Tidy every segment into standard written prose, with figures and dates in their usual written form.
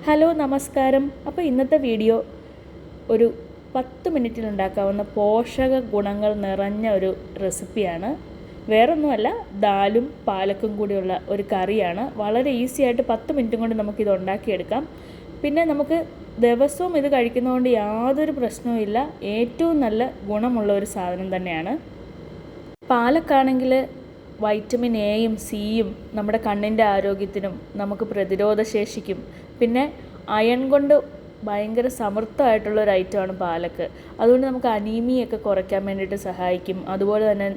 Hello നമസ്കാരം. അപ്പോൾ ഇന്നത്തെ വീഡിയോ ഒരു 10 മിനിറ്റിൽ ഉണ്ടാക്കാവുന്ന പോഷക ഗുണങ്ങൾ നിറഞ്ഞ ഒരു റെസിപ്പിയാണ്. വേറൊന്നുമല്ല, ദാലും പാലക്കും കൂടിയുള്ള ഒരു കറിയാണ്. വളരെ ഈസി ആയിട്ട് 10 മിനിറ്റും കൊണ്ട് നമുക്കിത് ഉണ്ടാക്കിയെടുക്കാം. പിന്നെ നമുക്ക് ദിവസവും ഇത് കഴിക്കുന്നതുകൊണ്ട് യാതൊരു പ്രശ്നവുമില്ല. ഏറ്റവും നല്ല ഗുണമുള്ള ഒരു സാധനം തന്നെയാണ്. പാലക്കാണെങ്കിൽ വൈറ്റമിൻ എയും സിയും നമ്മുടെ കണ്ണിൻ്റെ ആരോഗ്യത്തിനും നമുക്ക് പ്രതിരോധശേഷിക്കും പിന്നെ അയൺ കൊണ്ട് ഭയങ്കര സമൃദ്ധമായിട്ടുള്ളൊരു ഐറ്റമാണ് പാലക്ക്. അതുകൊണ്ട് നമുക്ക് അനീമിയൊക്കെ കുറയ്ക്കാൻ വേണ്ടിയിട്ട് സഹായിക്കും. അതുപോലെ തന്നെ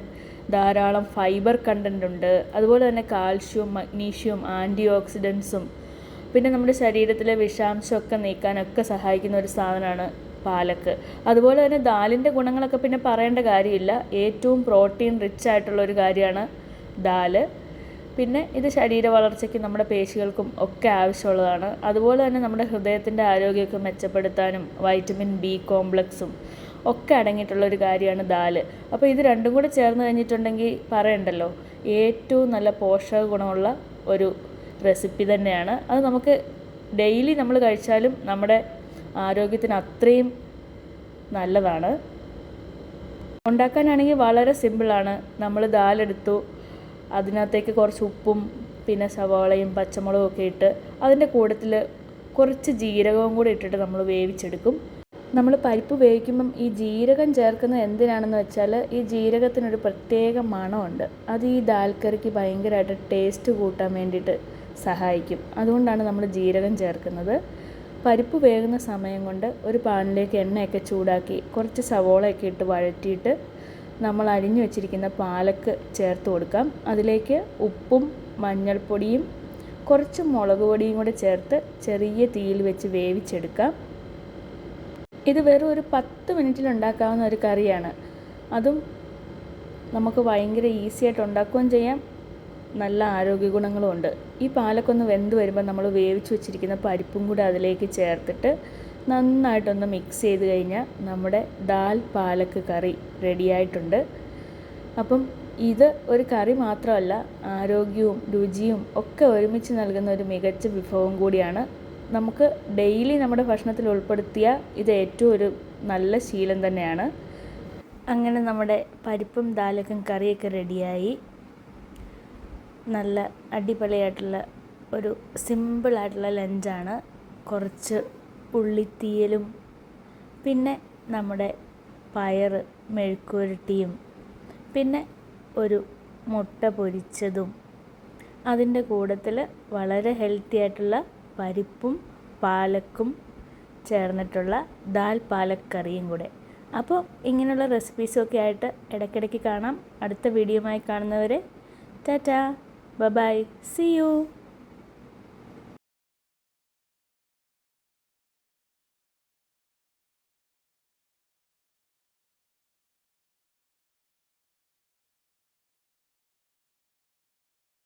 ധാരാളം ഫൈബർ കണ്ടൻ്റ് ഉണ്ട്. അതുപോലെ തന്നെ കാൽഷ്യവും മഗ്നീഷ്യവും ആൻറ്റി ഓക്സിഡൻസും പിന്നെ നമ്മുടെ ശരീരത്തിലെ വിഷാംശമൊക്കെ നീക്കാനൊക്കെ സഹായിക്കുന്ന ഒരു സാധനമാണ് പാലക്ക്. അതുപോലെ തന്നെ ദാലിൻ്റെ ഗുണങ്ങളൊക്കെ പിന്നെ പറയേണ്ട കാര്യമില്ല. ഏറ്റവും പ്രോട്ടീൻ റിച്ച് ആയിട്ടുള്ളൊരു കാര്യമാണ് ദാല്. പിന്നെ ഇത് ശരീര വളർച്ചയ്ക്ക് നമ്മുടെ പേശികൾക്കും ഒക്കെ ആവശ്യമുള്ളതാണ്. അതുപോലെ തന്നെ നമ്മുടെ ഹൃദയത്തിൻ്റെ ആരോഗ്യമൊക്കെ മെച്ചപ്പെടുത്താനും വൈറ്റമിൻ ബി കോംപ്ലക്സും ഒക്കെ അടങ്ങിയിട്ടുള്ളൊരു കാര്യമാണ് ദാല്. അപ്പോൾ ഇത് രണ്ടും കൂടെ ചേർന്ന് കഴിഞ്ഞിട്ടുണ്ടെങ്കിൽ പറയണ്ടല്ലോ, ഏറ്റവും നല്ല പോഷക ഗുണമുള്ള ഒരു റെസിപ്പി തന്നെയാണ്. അത് നമുക്ക് ഡെയിലി നമ്മൾ കഴിച്ചാലും നമ്മുടെ ആരോഗ്യത്തിന് അത്രയും നല്ലതാണ്. ഉണ്ടാക്കാനാണെങ്കിൽ വളരെ സിമ്പിളാണ്. നമ്മൾ ദാലെടുത്തു, അതിനകത്തേക്ക് കുറച്ച് ഉപ്പും പിന്നെ സവാളയും പച്ചമുളകും ഒക്കെ ഇട്ട് അതിൻ്റെ കൂട്ടത്തിൽ കുറച്ച് ജീരകവും കൂടി ഇട്ടിട്ട് നമ്മൾ വേവിച്ചെടുക്കും. നമ്മൾ പരിപ്പ് വേവിക്കുമ്പം ഈ ജീരകം ചേർക്കുന്നത് എന്തിനാണെന്ന് വെച്ചാൽ ഈ ജീരകത്തിനൊരു പ്രത്യേക മണമുണ്ട്. അത് ഈ ദാൽ കറിക്ക് ഭയങ്കരമായിട്ട് ടേസ്റ്റ് കൂട്ടാൻ വേണ്ടിയിട്ട് സഹായിക്കും. അതുകൊണ്ടാണ് നമ്മൾ ജീരകം ചേർക്കുന്നത്. പരിപ്പ് വേകുന്ന സമയം കൊണ്ട് ഒരു പാനിലേക്ക് എണ്ണയൊക്കെ ചൂടാക്കി കുറച്ച് സവോളയൊക്കെ ഇട്ട് വഴറ്റിയിട്ട് നമ്മൾ അരിഞ്ഞു വെച്ചിരിക്കുന്ന പാലക്ക് ചേർത്ത് കൊടുക്കാം. അതിലേക്ക് ഉപ്പും മഞ്ഞൾപ്പൊടിയും കുറച്ച് മുളക് പൊടിയും കൂടെ ചേർത്ത് ചെറിയ തീയിൽ വെച്ച് വേവിച്ചെടുക്കാം. ഇത് വെറും ഒരു 10 മിനിറ്റിൽ ഉണ്ടാക്കാവുന്ന ഒരു കറിയാണ്. അതും നമുക്ക് ഭയങ്കര ഈസി ആയിട്ട് ഉണ്ടാക്കുകയും ചെയ്യാം. നല്ല ആരോഗ്യ ഗുണങ്ങളും ഉണ്ട്. ഈ പാലക്കൊന്ന് വെന്ത് വരുമ്പോൾ നമ്മൾ വേവിച്ച് വെച്ചിരിക്കുന്ന പരിപ്പും കൂടെ അതിലേക്ക് ചേർത്തിട്ട് നന്നായിട്ടൊന്ന് മിക്സ് ചെയ്ത് കഴിഞ്ഞാൽ നമ്മുടെ ദാൽ പാലക്ക് കറി റെഡിയായിട്ടുണ്ട്. അപ്പം ഇത് ഒരു കറി മാത്രമല്ല, ആരോഗ്യവും രുചിയും ഒക്കെ ഒരുമിച്ച് നൽകുന്ന ഒരു മികച്ച വിഭവം കൂടിയാണ്. നമുക്ക് ഡെയിലി നമ്മുടെ ഭക്ഷണത്തിൽ ഉൾപ്പെടുത്തിയ ഇത് ഏറ്റവും ഒരു നല്ല ശീലം തന്നെയാണ്. അങ്ങനെ നമ്മുടെ പരിപ്പും ദാലക്കും കറിയൊക്കെ റെഡിയായി. നല്ല അടിപൊളിയായിട്ടുള്ള ഒരു സിമ്പിളായിട്ടുള്ള ലഞ്ചാണ്. കുറച്ച് ഉള്ളിത്തീയലും പിന്നെ നമ്മുടെ പയർ മെഴുക്കുവരട്ടിയും പിന്നെ ഒരു മുട്ട പൊരിച്ചതും അതിൻ്റെ കൂട്ടത്തിൽ വളരെ ഹെൽത്തി ആയിട്ടുള്ള പരിപ്പും പാലക്കും ചേർന്നിട്ടുള്ള ദാൽ പാലക്ക് കറിയും കൂടെ. അപ്പോൾ ഇങ്ങനെയുള്ള റെസിപ്പീസൊക്കെ ആയിട്ട് ഇടയ്ക്കിടയ്ക്ക് കാണാം. അടുത്ത വീഡിയോയുമായി കാണുന്നവരെ ടാറ്റാ, ബൈ, സീ യു.